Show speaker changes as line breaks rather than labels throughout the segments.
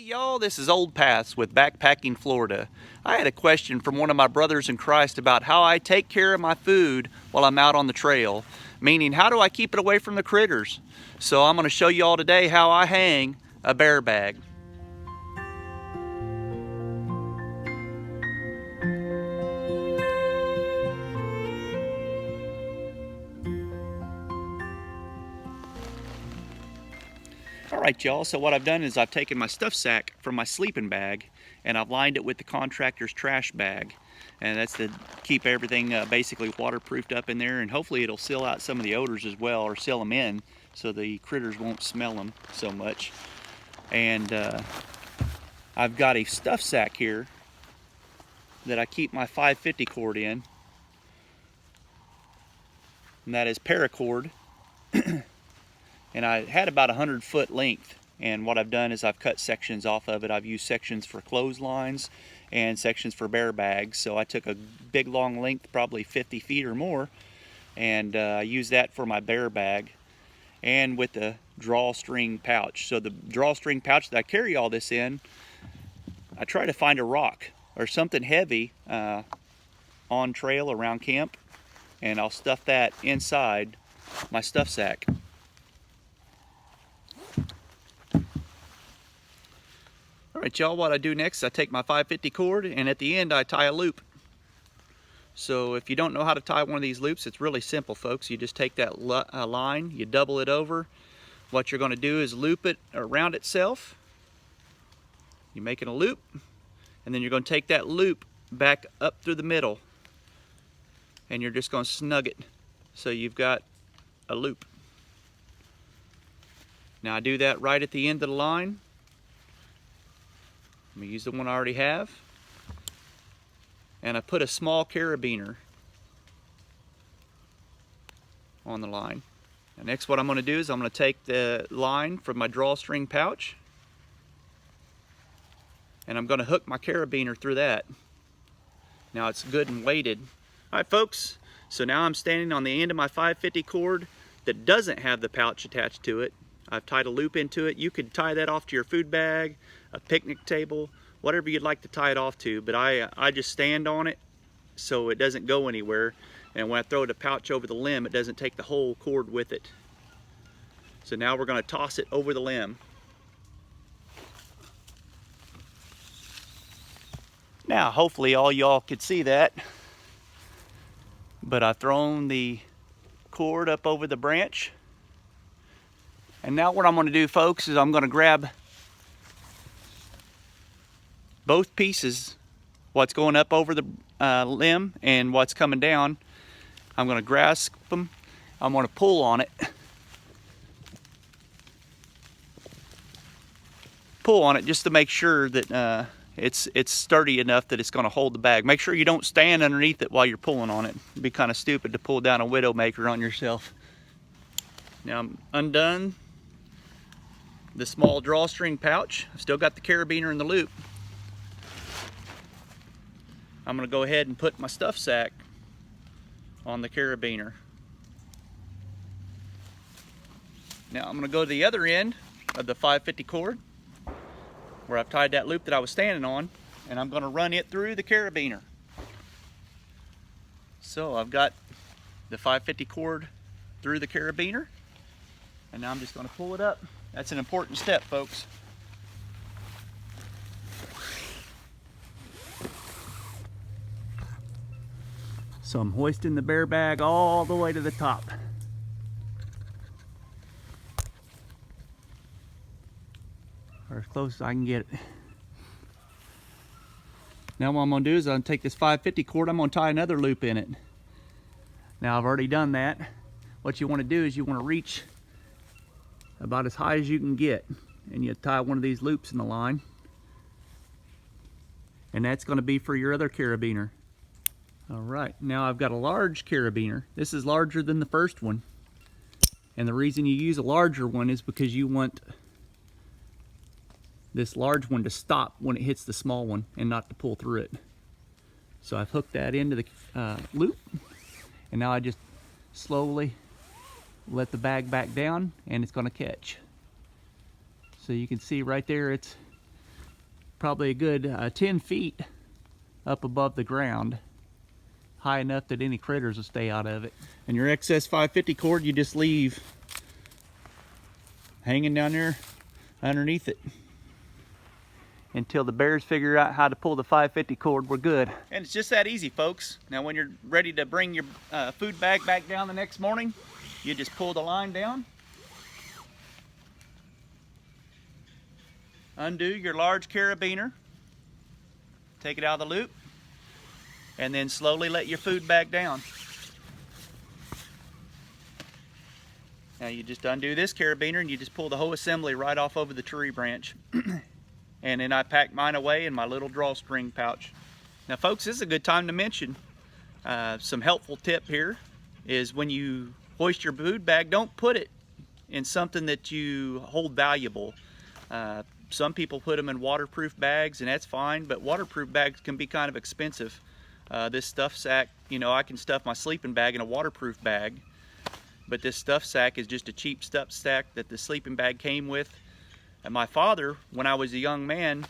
Y'all, this is Old Paths with Backpacking Florida. I had a question from one of my brothers in Christ about how I take care of my food while I'm out on the trail, meaning how do I keep it away from the critters? So I'm going to show you all today how I hang a bear bag. Alright y'all, so what I've done is I've taken my stuff sack from my sleeping bag and I've lined it with the contractor's trash bag, and that's to keep everything basically waterproofed up in there, and hopefully it'll seal out some of the odors as well, or seal them in so the critters won't smell them so much. And I've got a stuff sack here that I keep my 550 cord in, and that is paracord. And I had about 100-foot length, and what I've done is I've cut sections off of it. I've used sections for clotheslines and sections for bear bags. So I took a big long length, probably 50 feet or more, and I used that for my bear bag and with the drawstring pouch. So the drawstring pouch that I carry all this in, I try to find a rock or something heavy on trail around camp, and I'll stuff that inside my stuff sack. Alright y'all, what I do next, I take my 550 cord and at the end I tie a loop. So if you don't know how to tie one of these loops, it's really simple folks. You just take that line, you double it over. What you're going to do is loop it around itself. You're making a loop, and then you're going to take that loop back up through the middle, and you're just going to snug it so you've got a loop. Now I do that right at the end of the line. I'm going to use the one I already have, and I put a small carabiner on the line. And next what I'm going to do is I'm going to take the line from my drawstring pouch and I'm going to hook my carabiner through that. Now it's good and weighted. Alright folks, so now I'm standing on the end of my 550 cord that doesn't have the pouch attached to it. I've tied a loop into it. You could tie that off to your food bag, a picnic table, whatever you'd like to tie it off to, but I just stand on it so it doesn't go anywhere, and when I throw the pouch over the limb it doesn't take the whole cord with it. So now we're going to toss it over the limb. Now hopefully all y'all could see that, but I've thrown the cord up over the branch. And now what I'm going to do folks is I'm going to grab both pieces, what's going up over the limb and what's coming down. I'm going to grasp them. I'm going to pull on it. Pull on it just to make sure that it's sturdy enough that it's going to hold the bag. Make sure you don't stand underneath it while you're pulling on it. It'd be kind of stupid to pull down a Widowmaker on yourself. Now I'm undone the small drawstring pouch. I've still got the carabiner in the loop. I'm going to go ahead and put my stuff sack on the carabiner. Now I'm going to go to the other end of the 550 cord where I've tied that loop that I was standing on, and I'm going to run it through the carabiner. So I've got the 550 cord through the carabiner, and now I'm just going to pull it up. That's an important step, folks. So I'm hoisting the bear bag all the way to the top. Or as close as I can get it. Now what I'm going to do is I'm going to take this 550 cord, I'm going to tie another loop in it. Now I've already done that. What you want to do is you want to reach about as high as you can get, and you tie one of these loops in the line, and that's going to be for your other carabiner. Alright, now I've got a large carabiner. This is larger than the first one, and the reason you use a larger one is because you want this large one to stop when it hits the small one and not to pull through it. So I've hooked that into the loop, and now I just slowly let the bag back down and it's going to catch. So you can see right there, it's probably a good 10 feet up above the ground, high enough that any critters will stay out of it. And your excess 550 cord you just leave hanging down there underneath it until the bears figure out how to pull the 550 cord. We're good. And it's just that easy, folks. Now when you're ready to bring your food bag back down the next morning, you just pull the line down, undo your large carabiner, take it out of the loop, and then slowly let your food bag down. Now you just undo this carabiner and you just pull the whole assembly right off over the tree branch. And then I pack mine away in my little drawstring pouch. Now folks, this is a good time to mention some helpful tip here is when you hoist your food bag, don't put it in something that you hold valuable. Some people put them in waterproof bags, and that's fine, but waterproof bags can be kind of expensive. This stuff sack, you know, I can stuff my sleeping bag in a waterproof bag, but this stuff sack is just a cheap stuff sack that the sleeping bag came with. And my father, when I was a young man,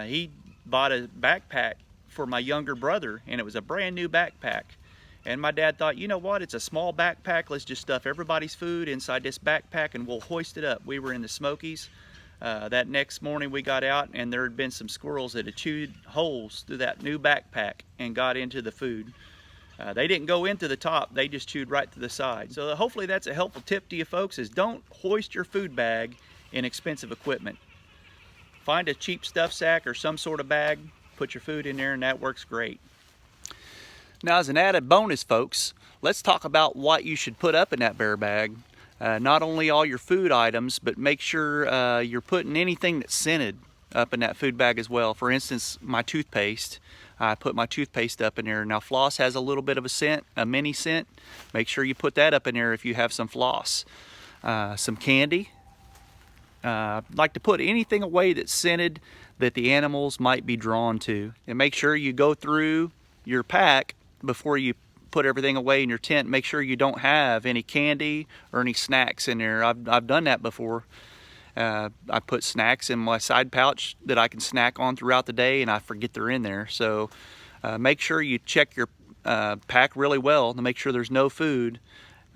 he bought a backpack for my younger brother, and it was a brand new backpack. And my dad thought, you know what, it's a small backpack, let's just stuff everybody's food inside this backpack and we'll hoist it up. We were in the Smokies. That next morning we got out and there had been some squirrels that had chewed holes through that new backpack and got into the food. They didn't go into the top, they just chewed right to the side. So hopefully that's a helpful tip to you folks, is don't hoist your food bag in expensive equipment. Find a cheap stuff sack or some sort of bag, put your food in there, and that works great. Now as an added bonus folks, let's talk about what you should put up in that bear bag. Not only all your food items, but make sure you're putting anything that's scented up in that food bag as well. For instance, my toothpaste. I put my toothpaste up in there. Now floss has a little bit of a scent, a mini scent. Make sure you put that up in there if you have some floss. Some candy. Like to put anything away that's scented that the animals might be drawn to. And make sure you go through your pack before you put everything away in your tent. Make sure you don't have any candy or any snacks in there. I've done that before. I put snacks in my side pouch that I can snack on throughout the day, and I forget they're in there. So make sure you check your pack really well to make sure there's no food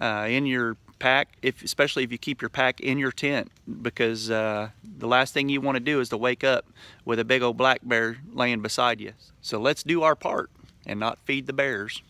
in your pack, especially if you keep your pack in your tent, because the last thing you want to do is to wake up with a big old black bear laying beside you. So let's do our part and not feed the bears.